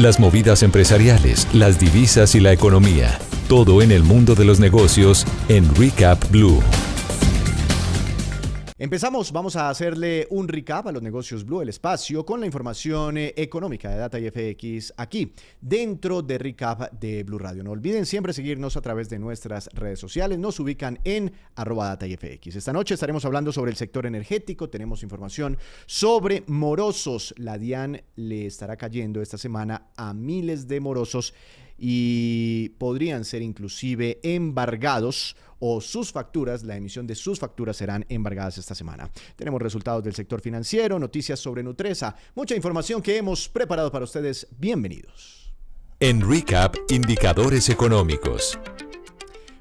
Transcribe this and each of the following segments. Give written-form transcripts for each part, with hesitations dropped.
las movidas empresariales, las divisas y la economía. Todo en el mundo de los negocios en Recap Blue. Vamos a hacerle un recap a los negocios Blue, el espacio, con la información económica de Data y FX aquí, dentro de Recap de Blue Radio. No olviden siempre seguirnos a través de nuestras redes sociales, nos ubican en @Data y FX. Esta noche estaremos hablando sobre el sector energético, tenemos información sobre morosos. La DIAN le estará cayendo esta semana a miles de morosos y podrían ser inclusive embargados, o sus facturas, la emisión de sus facturas serán embargadas esta semana. Tenemos resultados del sector financiero, noticias sobre Nutresa, mucha información que hemos preparado para ustedes. Bienvenidos. En Recap, indicadores económicos.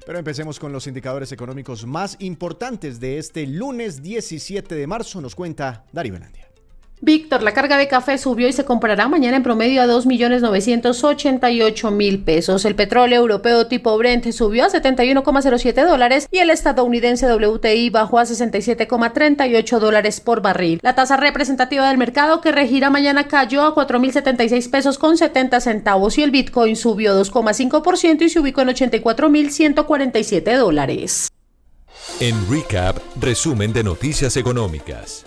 Pero empecemos con los indicadores económicos más importantes de este lunes 17 de marzo. Nos cuenta Darío Velandia. Víctor, la carga de café subió y se comprará mañana en promedio a 2.988.000 pesos. El petróleo europeo tipo Brent subió a $71,07 y el estadounidense WTI bajó a $67,38 por barril. La tasa representativa del mercado que regirá mañana cayó a 4.076 pesos con 70 centavos y el Bitcoin subió 2,5% y se ubicó en $84.147. En Recap, resumen de noticias económicas.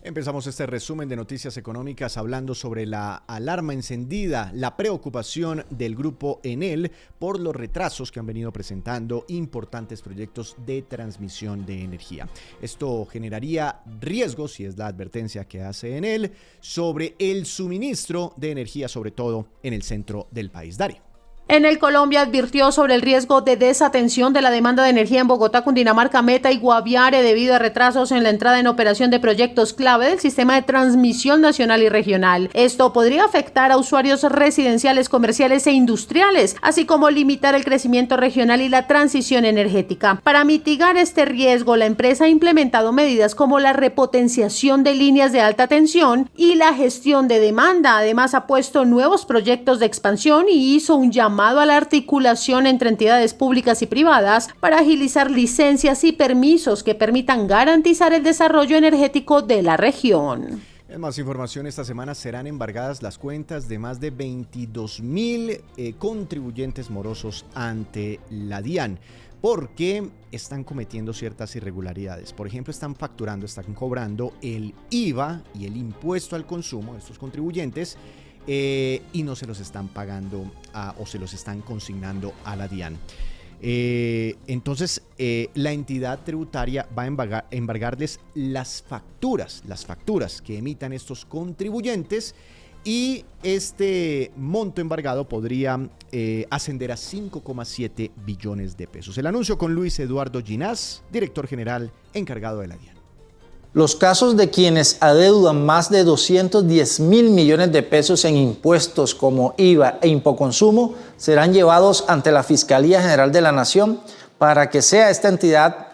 Empezamos este resumen de noticias económicas hablando sobre la alarma encendida, la preocupación del grupo Enel por los retrasos que han venido presentando importantes proyectos de transmisión de energía. Esto generaría riesgos, y es la advertencia que hace Enel, sobre el suministro de energía, sobre todo en el centro del país. Darío. Enel Colombia advirtió sobre el riesgo de desatención de la demanda de energía en Bogotá, Cundinamarca, Meta y Guaviare debido a retrasos en la entrada en operación de proyectos clave del sistema de transmisión nacional y regional. Esto podría afectar a usuarios residenciales, comerciales e industriales, así como limitar el crecimiento regional y la transición energética. Para mitigar este riesgo, la empresa ha implementado medidas como la repotenciación de líneas de alta tensión y la gestión de demanda. Además, ha puesto nuevos proyectos de expansión y hizo un llamado a la articulación entre entidades públicas y privadas para agilizar licencias y permisos que permitan garantizar el desarrollo energético de la región. En más información, esta semana serán embargadas las cuentas de más de 22,000 contribuyentes morosos ante la DIAN, porque están cometiendo ciertas irregularidades. Por ejemplo, están cobrando el IVA y el impuesto al consumo de estos contribuyentes, y no se los están pagando o se los están consignando a la DIAN. Entonces, la entidad tributaria va a embargarles las facturas que emitan estos contribuyentes, y este monto embargado podría ascender a 5,7 billones de pesos. El anuncio con Luis Eduardo Ginás, director general encargado de la DIAN. Los casos de quienes adeudan más de 210.000 millones de pesos en impuestos como IVA e impoconsumo serán llevados ante la Fiscalía General de la Nación para que sea esta entidad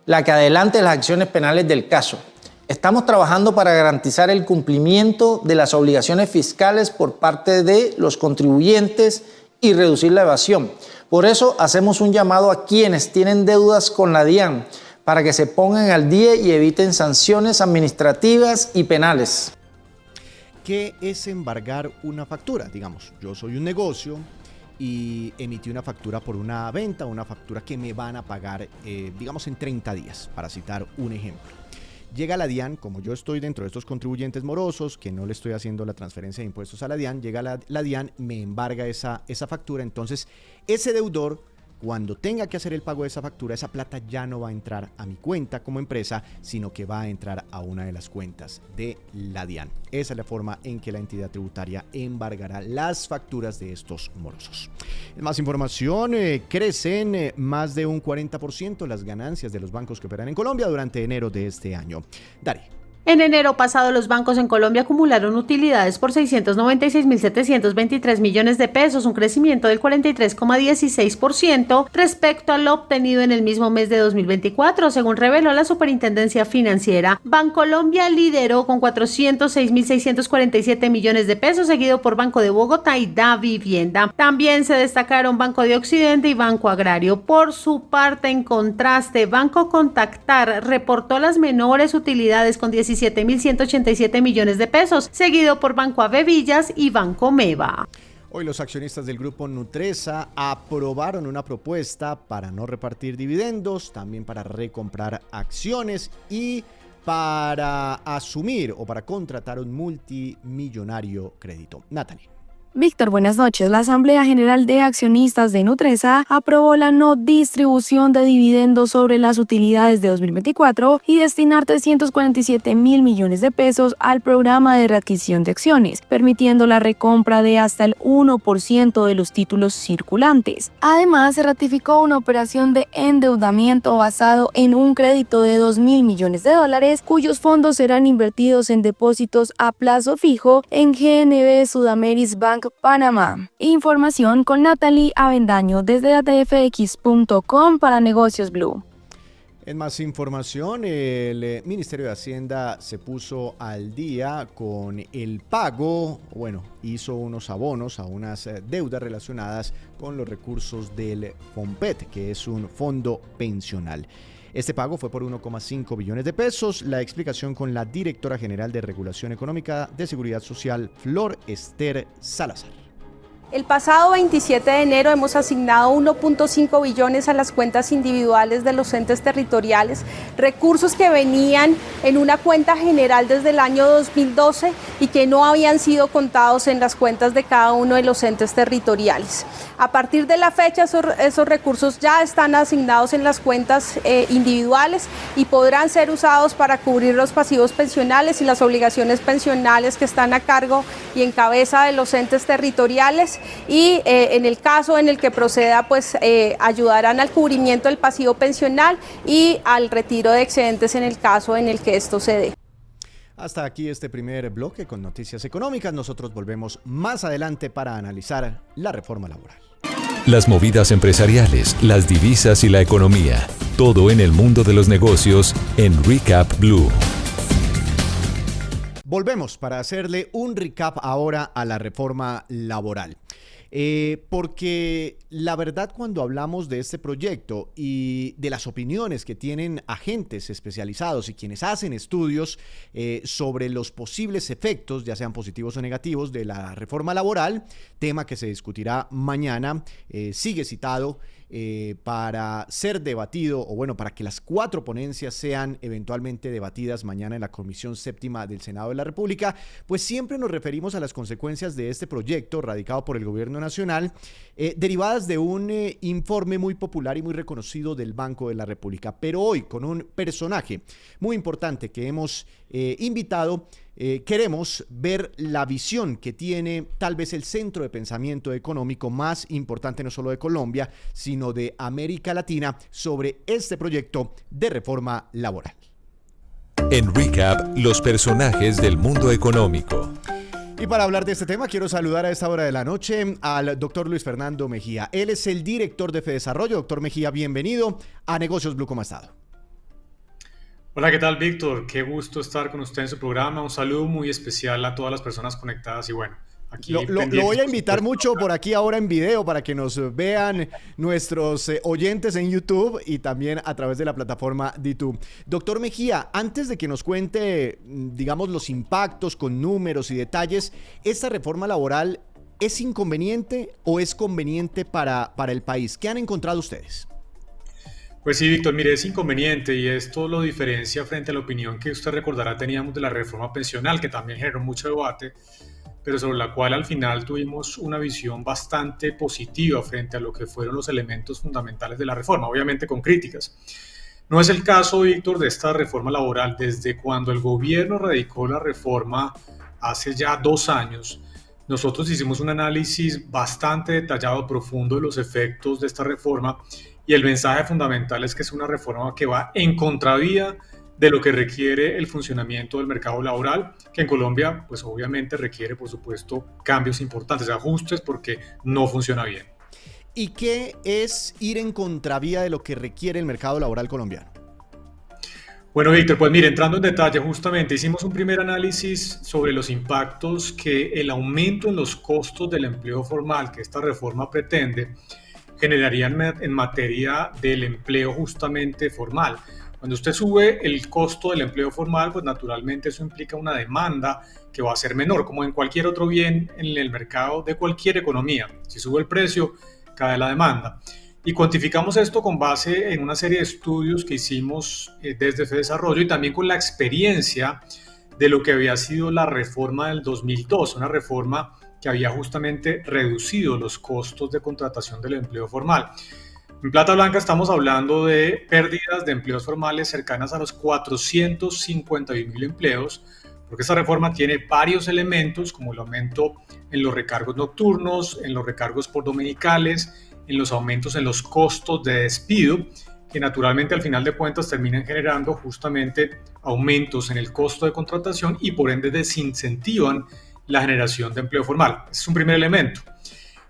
la que adelante las acciones penales del caso. Estamos trabajando para garantizar el cumplimiento de las obligaciones fiscales por parte de los contribuyentes y reducir la evasión. Por eso hacemos un llamado a quienes tienen deudas con la DIAN para que se pongan al día y eviten sanciones administrativas y penales. ¿Qué es embargar una factura? Digamos, yo soy un negocio y emití una factura por una venta, una factura que me van a pagar, digamos, en 30 días, para citar un ejemplo. Llega la DIAN, como yo estoy dentro de estos contribuyentes morosos, que no le estoy haciendo la transferencia de impuestos a la DIAN, llega la DIAN, me embarga esa factura. Entonces, ese deudor, cuando tenga que hacer el pago de esa factura, esa plata ya no va a entrar a mi cuenta como empresa, sino que va a entrar a una de las cuentas de la DIAN. Esa es la forma en que la entidad tributaria embargará las facturas de estos morosos. En más información, crecen más de un 40% las ganancias de los bancos que operan en Colombia durante enero de este año. Dari. En enero pasado, los bancos en Colombia acumularon utilidades por 696.723 millones de pesos, un crecimiento del 43,16% respecto a lo obtenido en el mismo mes de 2024, según reveló la Superintendencia Financiera. Bancolombia lideró con 406.647 millones de pesos, seguido por Banco de Bogotá y Davivienda. También se destacaron Banco de Occidente y Banco Agrario. Por su parte, en contraste, Banco Contactar reportó las menores utilidades con 17 17.187 millones de pesos, seguido por Banco Avevillas y Banco Meva. Hoy los accionistas del grupo Nutresa aprobaron una propuesta para no repartir dividendos, también para recomprar acciones y para asumir o para contratar un multimillonario crédito. Natalie. Víctor, buenas noches. La Asamblea General de Accionistas de Nutresa aprobó la no distribución de dividendos sobre las utilidades de 2024 y destinar 347.000 millones de pesos al programa de readquisición de acciones, permitiendo la recompra de hasta el 1% de los títulos circulantes. Además, se ratificó una operación de endeudamiento basado en un crédito de $2.000 millones, cuyos fondos serán invertidos en depósitos a plazo fijo en GNB Sudameris Bank Panamá. Información con Natalie Avendaño desde atfx.com para Negocios Blue. En más información, el Ministerio de Hacienda se puso al día con el pago, hizo unos abonos a unas deudas relacionadas con los recursos del FOMPET, que es un fondo pensional. Este pago fue por 1,5 billones de pesos. La explicación con la directora general de Regulación Económica de Seguridad Social, Flor Esther Salazar. El pasado 27 de enero hemos asignado 1.5 billones a las cuentas individuales de los entes territoriales, recursos que venían en una cuenta general desde el año 2012 y que no habían sido contados en las cuentas de cada uno de los entes territoriales. A partir de la fecha, esos recursos ya están asignados en las cuentas individuales y podrán ser usados para cubrir los pasivos pensionales y las obligaciones pensionales que están a cargo y en cabeza de los entes territoriales. Y en el caso en el que proceda, ayudarán al cubrimiento del pasivo pensional y al retiro de excedentes en el caso en el que esto se dé. Hasta aquí este primer bloque con noticias económicas. Nosotros volvemos más adelante para analizar la reforma laboral. Las movidas empresariales, las divisas y la economía. Todo en el mundo de los negocios en Recap Blue. Volvemos para hacerle un recap ahora a la reforma laboral. Porque la verdad, cuando hablamos de este proyecto y de las opiniones que tienen agentes especializados y quienes hacen estudios sobre los posibles efectos, ya sean positivos o negativos, de la reforma laboral, tema que se discutirá mañana, sigue citado para ser debatido, para que las 4 ponencias sean eventualmente debatidas mañana en la Comisión Séptima del Senado de la República, pues siempre nos referimos a las consecuencias de este proyecto radicado por el Gobierno Nacional, derivadas de un informe muy popular y muy reconocido del Banco de la República. Pero hoy, con un personaje muy importante que hemos invitado, queremos ver la visión que tiene tal vez el centro de pensamiento económico más importante no solo de Colombia, sino de América Latina sobre este proyecto de reforma laboral. En Recap, los personajes del mundo económico. Y para hablar de este tema, quiero saludar a esta hora de la noche al doctor Luis Fernando Mejía. Él es el director de FEDesarrollo. Doctor Mejía, bienvenido a Negocios Blue. ¿Cómo ha estado? Hola, ¿qué tal, Víctor? Qué gusto estar con usted en su programa. Un saludo muy especial a todas las personas conectadas y aquí lo voy a invitar mucho por aquí ahora en video para que nos vean nuestros oyentes en YouTube y también a través de la plataforma DTube. Doctor Mejía, antes de que nos cuente, digamos, los impactos con números y detalles, ¿esta reforma laboral es inconveniente o es conveniente para el país? ¿Qué han encontrado ustedes? Pues sí, Víctor, mire, es inconveniente y esto lo diferencia frente a la opinión que usted recordará teníamos de la reforma pensional, que también generó mucho debate, pero sobre la cual al final tuvimos una visión bastante positiva frente a lo que fueron los elementos fundamentales de la reforma, obviamente con críticas. No es el caso, Víctor, de esta reforma laboral. Desde cuando el gobierno radicó la reforma hace ya 2 años, nosotros hicimos un análisis bastante detallado, profundo de los efectos de esta reforma y el mensaje fundamental es que es una reforma que va en contravía de lo que requiere el funcionamiento del mercado laboral, que en Colombia, pues obviamente requiere, por supuesto, cambios importantes, ajustes, porque no funciona bien. ¿Y qué es ir en contravía de lo que requiere el mercado laboral colombiano? Bueno, Víctor, pues mire, entrando en detalle, justamente hicimos un primer análisis sobre los impactos que el aumento en los costos del empleo formal que esta reforma pretende generarían en materia del empleo justamente formal. Cuando usted sube el costo del empleo formal, pues naturalmente eso implica una demanda que va a ser menor, como en cualquier otro bien en el mercado de cualquier economía. Si sube el precio, cae la demanda. Y cuantificamos esto con base en una serie de estudios que hicimos desde FEDesarrollo y también con la experiencia de lo que había sido la reforma del 2002, una reforma que había justamente reducido los costos de contratación del empleo formal. En Plata Blanca estamos hablando de pérdidas de empleos formales cercanas a los 451.000 empleos, porque esta reforma tiene varios elementos, como el aumento en los recargos nocturnos, en los recargos por dominicales, en los aumentos en los costos de despido, que naturalmente al final de cuentas terminan generando justamente aumentos en el costo de contratación y por ende desincentivan la generación de empleo formal. Ese es un primer elemento.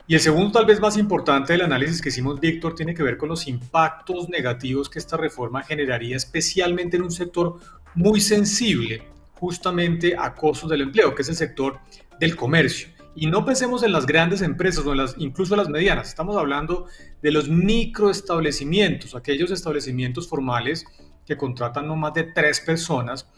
Y el segundo, tal vez más importante del análisis que hicimos, Víctor, tiene que ver con los impactos negativos que esta reforma generaría, especialmente en un sector muy sensible justamente a costos del empleo, que es el sector del comercio. Y no pensemos en las grandes empresas o incluso en las medianas, estamos hablando de los microestablecimientos, aquellos establecimientos formales que contratan no más de 3 personas.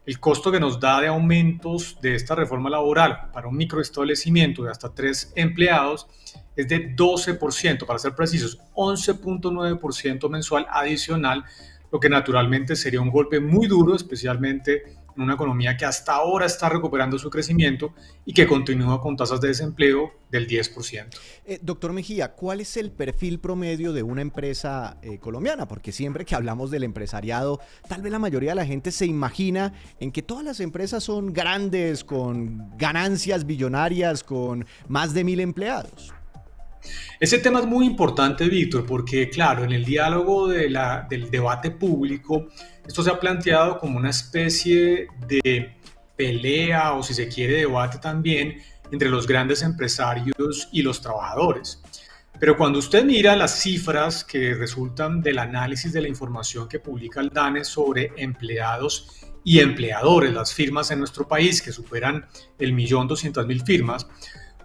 El costo que nos da de aumentos de esta reforma laboral para un microestablecimiento de hasta 3 empleados es de 12%, para ser precisos, 11.9% mensual adicional, lo que naturalmente sería un golpe muy duro, especialmente en una economía que hasta ahora está recuperando su crecimiento y que continúa con tasas de desempleo del 10%. Doctor Mejía, ¿cuál es el perfil promedio de una empresa colombiana? Porque siempre que hablamos del empresariado, tal vez la mayoría de la gente se imagina en que todas las empresas son grandes, con ganancias billonarias, con más de 1.000 empleados. Ese tema es muy importante, Víctor, porque claro, en el diálogo del debate público, esto se ha planteado como una especie de pelea o, si se quiere, debate también entre los grandes empresarios y los trabajadores. Pero cuando usted mira las cifras que resultan del análisis de la información que publica el DANE sobre empleados y empleadores, las firmas en nuestro país que superan el 1.200.000 firmas,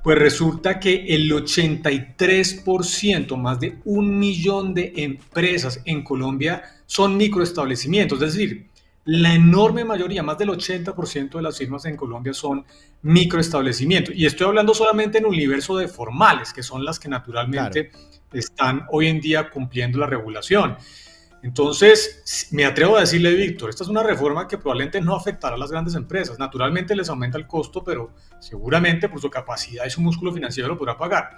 pues resulta que el 83%, más de 1 millón de empresas en Colombia son microestablecimientos, es decir, la enorme mayoría, más del 80% de las firmas en Colombia son microestablecimientos. Y estoy hablando solamente en un universo de formales, que son las que naturalmente están hoy en día cumpliendo la regulación. Entonces, me atrevo a decirle, Víctor, esta es una reforma que probablemente no afectará a las grandes empresas. Naturalmente les aumenta el costo, pero seguramente por su capacidad y su músculo financiero lo podrá pagar.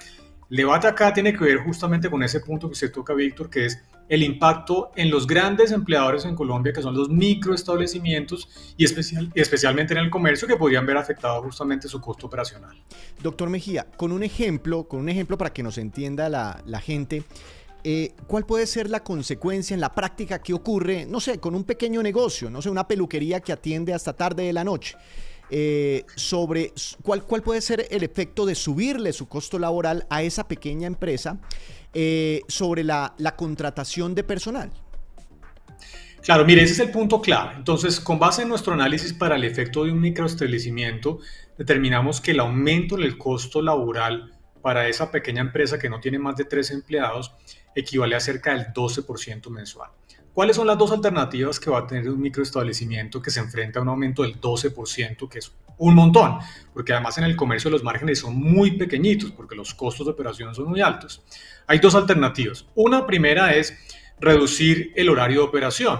El debate acá tiene que ver justamente con ese punto que usted toca, Víctor, que es el impacto en los grandes empleadores en Colombia, que son los microestablecimientos y especialmente en el comercio, que podrían ver afectado justamente su costo operacional. Doctor Mejía, con un ejemplo para que nos entienda la gente, ¿cuál puede ser la consecuencia en la práctica que ocurre, no sé, con un pequeño negocio, no sé, una peluquería que atiende hasta tarde de la noche? Sobre cuál puede ser el efecto de subirle su costo laboral a esa pequeña empresa sobre la contratación de personal. Claro, mire, ese es el punto clave. Entonces, con base en nuestro análisis para el efecto de un microestablecimiento, determinamos que el aumento en el costo laboral para esa pequeña empresa que no tiene más de 3 empleados equivale a cerca del 12% mensual. ¿Cuáles son las dos alternativas que va a tener un microestablecimiento que se enfrenta a un aumento del 12%, que es un montón? Porque además en el comercio los márgenes son muy pequeñitos porque los costos de operación son muy altos. Hay dos alternativas. Una primera es reducir el horario de operación.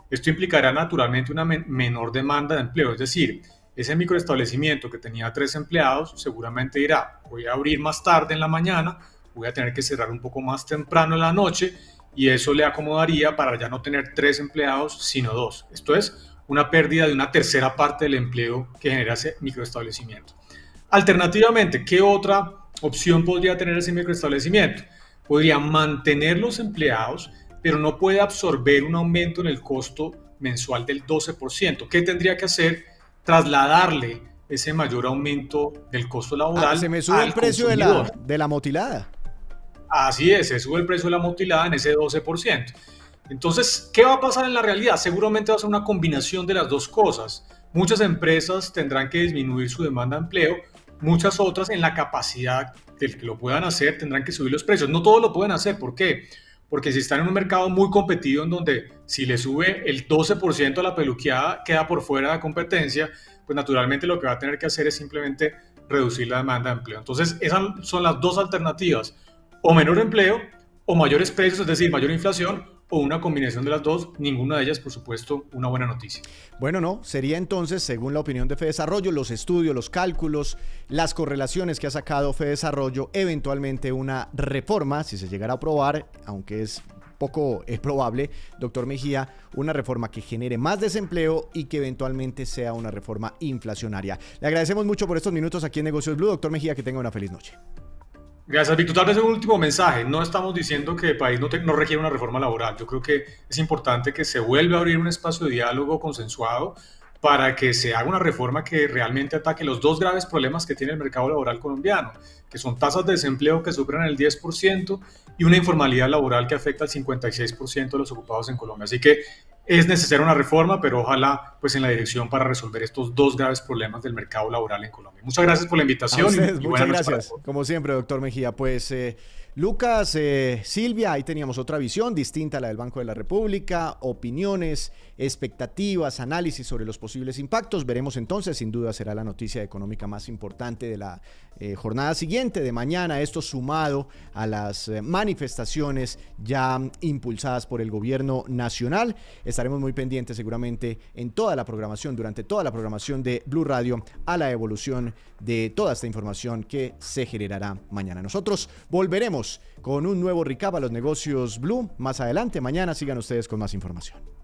Esto implicará naturalmente una menor demanda de empleo, es decir, ese microestablecimiento que tenía 3 empleados seguramente dirá, voy a abrir más tarde en la mañana, voy a tener que cerrar un poco más temprano en la noche, y eso le acomodaría para ya no tener 3 empleados, sino 2. Esto es una pérdida de una tercera parte del empleo que genera ese microestablecimiento. Alternativamente, ¿qué otra opción podría tener ese microestablecimiento? Podría mantener los empleados, pero no puede absorber un aumento en el costo mensual del 12%. ¿Qué tendría que hacer? Trasladarle ese mayor aumento del costo laboral. Se me sube el precio de la motilada. Así es, se sube el precio de la motilada en ese 12%. Entonces, ¿qué va a pasar en la realidad? Seguramente va a ser una combinación de las dos cosas. Muchas empresas tendrán que disminuir su demanda de empleo, muchas otras en la capacidad del que lo puedan hacer tendrán que subir los precios. No todos lo pueden hacer, ¿por qué? porque si están en un mercado muy competido en donde si le sube el 12% a la peluqueada queda por fuera de competencia, pues naturalmente lo que va a tener que hacer es simplemente reducir la demanda de empleo. Entonces esas son las dos alternativas, o menor empleo o mayores precios, es decir, mayor inflación, o una combinación de las dos, ninguna de ellas, por supuesto, una buena noticia. Bueno, no, sería entonces, según la opinión de Fedesarrollo, los estudios, los cálculos, las correlaciones que ha sacado Fedesarrollo, eventualmente una reforma, si se llegara a aprobar, aunque es poco probable, doctor Mejía, una reforma que genere más desempleo y que eventualmente sea una reforma inflacionaria. Le agradecemos mucho por estos minutos aquí en Negocios Blue. Doctor Mejía, que tenga una feliz noche. Gracias, Víctor. Tal vez un último mensaje. No estamos diciendo que el país no requiere una reforma laboral. Yo creo que es importante que se vuelva a abrir un espacio de diálogo consensuado para que se haga una reforma que realmente ataque los dos graves problemas que tiene el mercado laboral colombiano, que son tasas de desempleo que superan el 10% y una informalidad laboral que afecta al 56% de los ocupados en Colombia. Así que es necesaria una reforma, pero ojalá pues en la dirección para resolver estos dos graves problemas del mercado laboral en Colombia. Muchas gracias por la invitación. A ustedes, muchas gracias. Como siempre, doctor Mejía. Pues Lucas, Silvia, ahí teníamos otra visión distinta a la del Banco de la República, opiniones, expectativas, análisis sobre los posibles impactos. Veremos entonces, sin duda será la noticia económica más importante de la jornada siguiente, de mañana, esto sumado a las manifestaciones ya impulsadas por el gobierno nacional. Estaremos muy pendientes seguramente en toda la programación, durante toda la programación de Blue Radio, a la evolución de toda esta información que se generará mañana. Nosotros volveremos con un nuevo recap a los negocios Blue más adelante. Mañana sigan ustedes con más información.